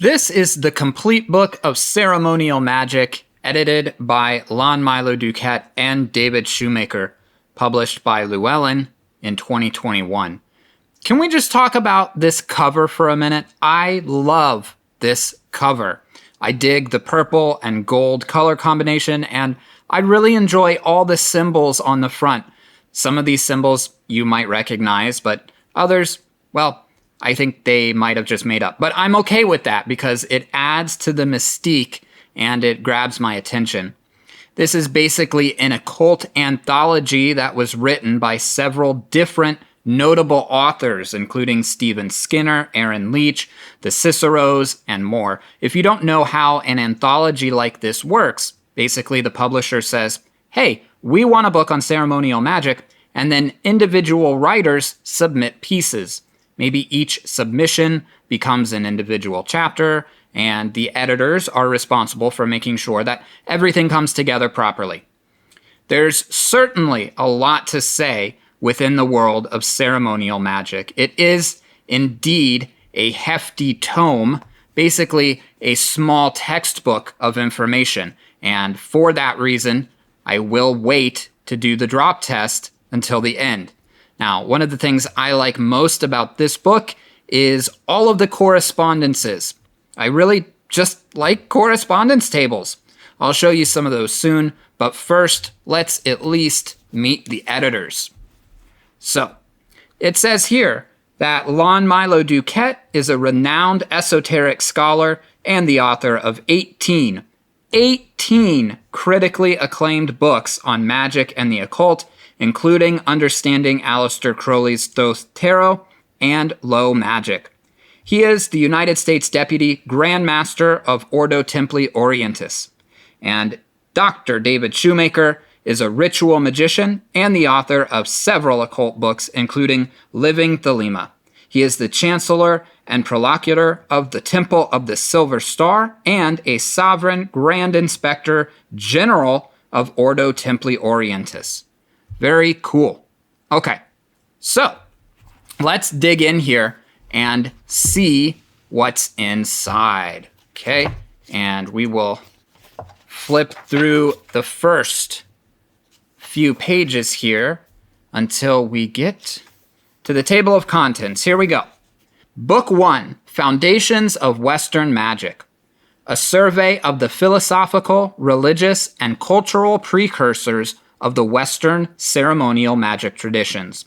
This is the complete book of Ceremonial Magick, edited by Milo DuQuette and David Shoemaker, published by Llewellyn in 2021. Can we just talk about this cover for a minute? I love this cover. I dig the purple and gold color combination, and I really enjoy all the symbols on the front. Some of these symbols you might recognize, but others, well, I think they might have just made up. But I'm okay with that because it adds to the mystique and it grabs my attention. This is basically an occult anthology that was written by several different notable authors, including Stephen Skinner, Aaron Leach, the Ciceros, and more. If you don't know how an anthology like this works, basically the publisher says, hey, we want a book on ceremonial magic, and then individual writers submit pieces. Maybe each submission becomes an individual chapter, and the editors are responsible for making sure that everything comes together properly. There's certainly a lot to say within the world of ceremonial magic. It is indeed a hefty tome, basically a small textbook of information, and for that reason, I will wait to do the drop test until the end. Now, one of the things I like most about this book is all of the correspondences. I really just like correspondence tables. I'll show you some of those soon, but first, let's at least meet the editors. So, it says here that Milo DuQuette is a renowned esoteric scholar and the author of 18 critically acclaimed books on magic and the occult, including Understanding Aleister Crowley's Thoth Tarot and Low Magic. He is the United States Deputy Grand Master of Ordo Templi Orientis. And Dr. David Shoemaker is a ritual magician and the author of several occult books, including Living Thelema. He is the Chancellor and Prolocutor of the Temple of the Silver Star and a Sovereign Grand Inspector General of Ordo Templi Orientis. Very cool. Okay, so let's dig in here and see what's inside. Okay, and we will flip through the first few pages here until we get to the table of contents. Here we go. Book 1, Foundations of Western Magic. A survey of the philosophical, religious, and cultural precursors of the Western ceremonial magic traditions.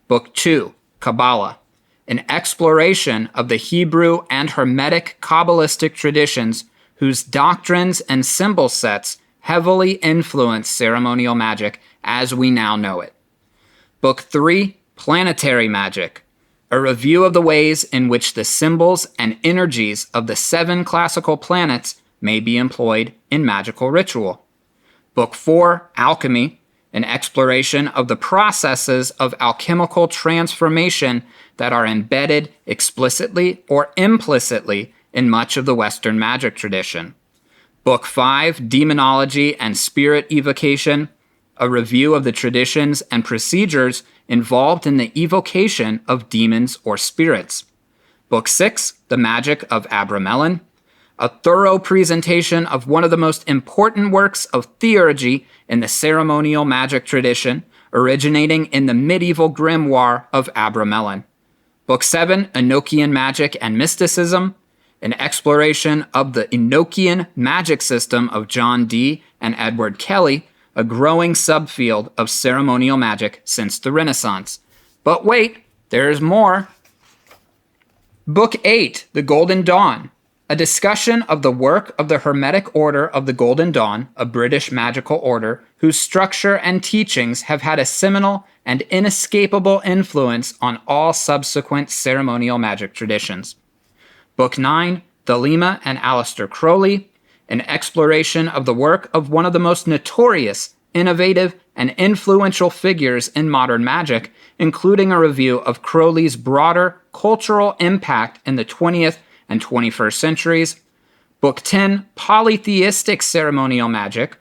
Book 2, Kabbalah, an exploration of the Hebrew and Hermetic Kabbalistic traditions whose doctrines and symbol sets heavily influence ceremonial magic as we now know it. Book 3, Planetary Magic, a review of the ways in which the symbols and energies of the 7 classical planets may be employed in magical ritual. Book 4, Alchemy, an exploration of the processes of alchemical transformation that are embedded explicitly or implicitly in much of the Western magic tradition. Book 5, Demonology and Spirit Evocation, a review of the traditions and procedures involved in the evocation of demons or spirits. Book 6, The Magic of Abramelin, a thorough presentation of one of the most important works of theurgy in the ceremonial magic tradition, originating in the medieval grimoire of Abramelin. Book 7, Enochian Magic and Mysticism, an exploration of the Enochian magic system of John Dee and Edward Kelly, a growing subfield of ceremonial magic since the Renaissance. But wait, there's more. Book 8, The Golden Dawn, a discussion of the work of the Hermetic Order of the Golden Dawn, a British magical order whose structure and teachings have had a seminal and inescapable influence on all subsequent ceremonial magic traditions. Book 9, Thelema and Aleister Crowley, an exploration of the work of one of the most notorious, innovative, and influential figures in modern magic, including a review of Crowley's broader cultural impact in the 20th and 21st centuries. Book 10, Polytheistic Ceremonial Magic,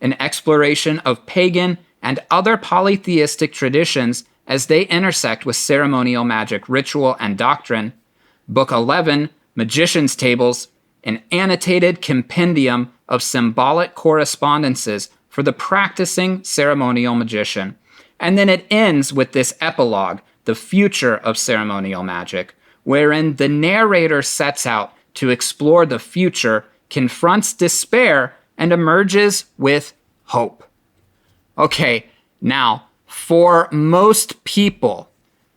an exploration of pagan and other polytheistic traditions as they intersect with ceremonial magic ritual and doctrine. Book 11, Magician's Tables, an annotated compendium of symbolic correspondences for the practicing ceremonial magician. And then it ends with this epilogue, The Future of Ceremonial Magic, wherein the narrator sets out to explore the future, confronts despair, and emerges with hope. Okay, now, for most people,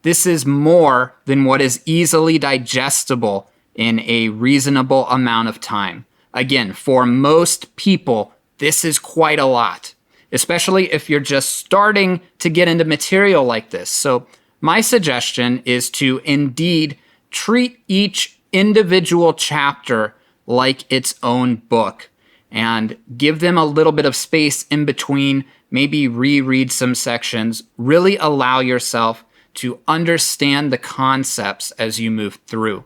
this is more than what is easily digestible in a reasonable amount of time. Again, for most people, this is quite a lot, especially if you're just starting to get into material like this. So my suggestion is to indeed treat each individual chapter like its own book and give them a little bit of space in between, maybe reread some sections, really allow yourself to understand the concepts as you move through.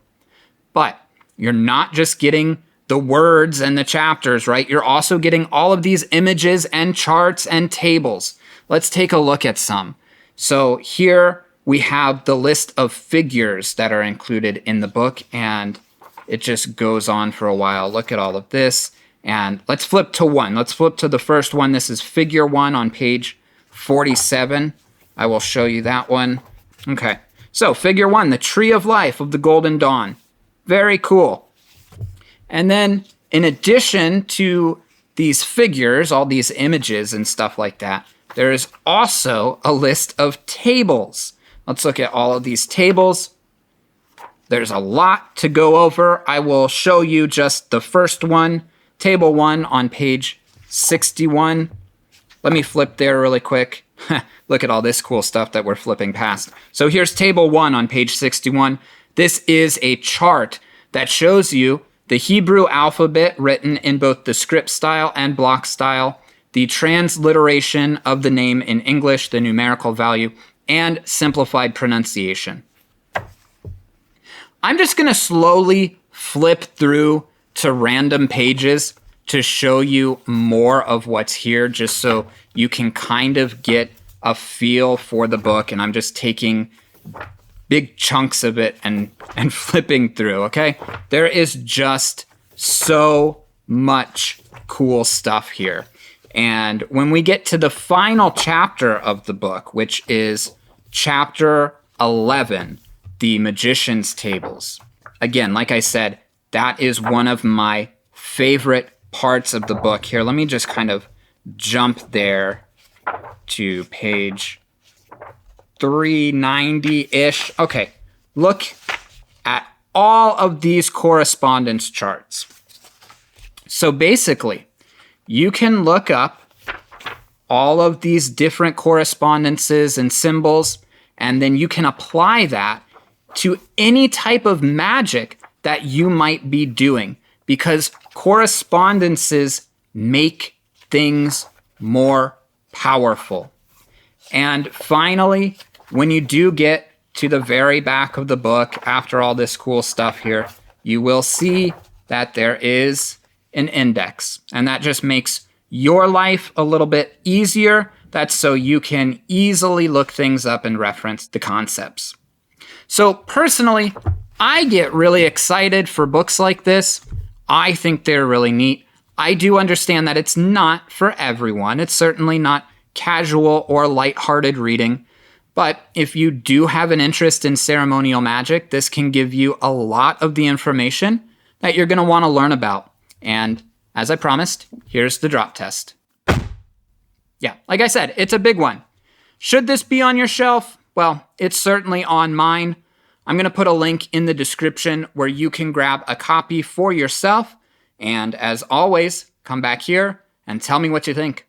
But you're not just getting the words and the chapters, right? You're also getting all of these images and charts and tables. Let's take a look at some. So here we have the list of figures that are included in the book, and it just goes on for a while. Look at all of this. And let's flip to one. Let's flip to the first one. This is figure 1 on page 47. I will show you that one. Okay. So figure 1, the Tree of Life of the Golden Dawn. Very cool. And then in addition to these figures, all these images and stuff like that, there is also a list of tables. Let's look at all of these tables. There's a lot to go over. I will show you just the first one, table 1 on page 61. Let me flip there really quick. Look at all this cool stuff that we're flipping past. So here's table 1 on page 61. This is a chart that shows you the Hebrew alphabet written in both the script style and block style, the transliteration of the name in English, the numerical value, and simplified pronunciation. I'm just going to slowly flip through to random pages to show you more of what's here, just so you can kind of get a feel for the book. And I'm just taking big chunks of it and flipping through, okay? There is just so much cool stuff here. And when we get to the final chapter of the book, which is chapter 11, the Magician's Tables. Again, like I said, that is one of my favorite parts of the book. Here, let me just kind of jump there to page 390-ish. Okay, look at all of these correspondence charts. So basically, you can look up all of these different correspondences and symbols, and then you can apply that to any type of magic that you might be doing, because correspondences make things more powerful. And finally, when you do get to the very back of the book, after all this cool stuff here, you will see that there is an index. And that just makes your life a little bit easier. That's so you can easily look things up and reference the concepts. So personally, I get really excited for books like this. I think they're really neat. I do understand that it's not for everyone. It's certainly not casual or lighthearted reading. But if you do have an interest in ceremonial magic, this can give you a lot of the information that you're going to want to learn about. And as I promised, here's the drop test. Yeah, like I said, it's a big one. Should this be on your shelf? Well, it's certainly on mine. I'm going to put a link in the description where you can grab a copy for yourself. And as always, come back here and tell me what you think.